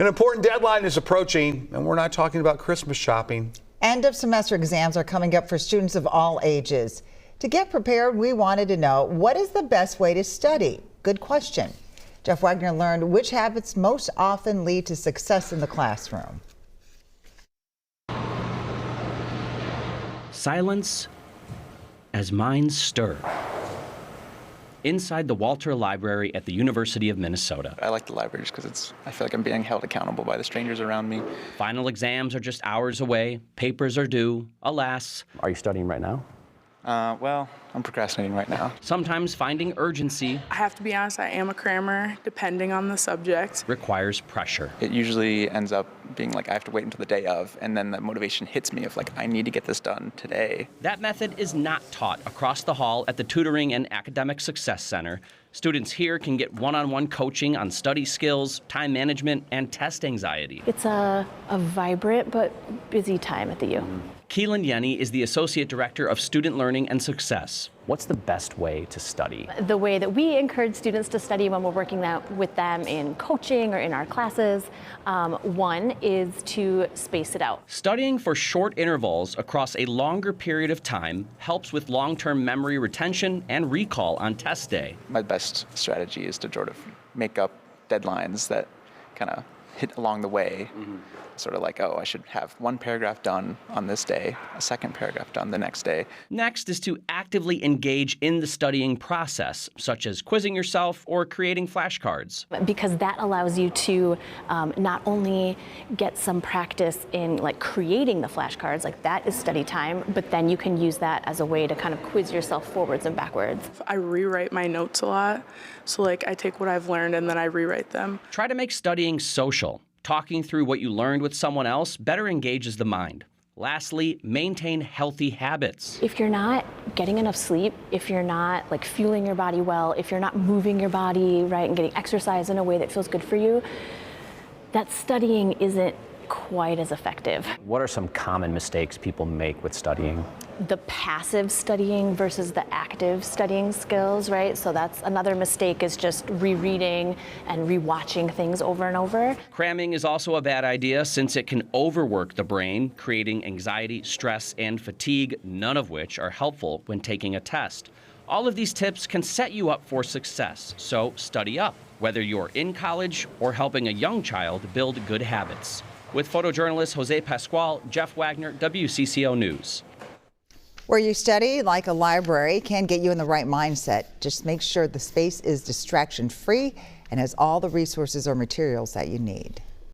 An important deadline is approaching, and we're not talking about Christmas shopping. End of semester exams are coming up for students of all ages. To get prepared, we wanted to know, what is the best way to study? Good question. Jeff Wagner learned which habits most often lead to success in the classroom. Silence as minds stir. Inside the Walter Library at the University of Minnesota. I like the library just because I feel like I'm being held accountable by the strangers around me. Final exams are just hours away. Papers are due. Alas. Are you studying right now? Well, I'm procrastinating right now. Sometimes finding urgency. I have to be honest, I am a crammer, depending on the subject. Requires pressure. It usually ends up being like I have to wait until the day of, and then the motivation hits me of like, I need to get this done today. That method is not taught across the hall at the Tutoring and Academic Success Center. Students here can get one-on-one coaching on study skills, time management, and test anxiety. It's a vibrant but busy time at the U. Keelan Yenny is the Associate Director of Student Learning and Success. What's the best way to study? The way that we encourage students to study when we're working with them in coaching or in our classes, one is to space it out. Studying for short intervals across a longer period of time helps with long-term memory retention and recall on test day. My best strategy is to sort of make up deadlines that kind of hit along the way. Sort of like, oh, I should have one paragraph done on this day, a second paragraph done the next day. Next is to actively engage in the studying process, such as quizzing yourself or creating flashcards. Because that allows you to not only get some practice in like creating the flashcards, like that is study time, but then you can use that as a way to kind of quiz yourself forwards and backwards. I rewrite my notes a lot, so like I take what I've learned and then I rewrite them. Try to make studying social. Talking through what you learned with someone else better engages the mind. Lastly, maintain healthy habits. If you're not getting enough sleep, if you're not like fueling your body well, if you're not moving your body right and getting exercise in a way that feels good for you, that studying isn't quite as effective. What are some common mistakes people make with studying? The passive studying versus the active studying skills, right? So that's another mistake, is just rereading and rewatching things over and over. Cramming is also a bad idea since it can overwork the brain, creating anxiety, stress, and fatigue, none of which are helpful when taking a test. All of these tips can set you up for success, so study up, whether you're in college or helping a young child build good habits. With photojournalist Jose Pascual, Jeff Wagner, WCCO News. Where you study, like a library, can get you in the right mindset. Just make sure the space is distraction-free and has all the resources or materials that you need.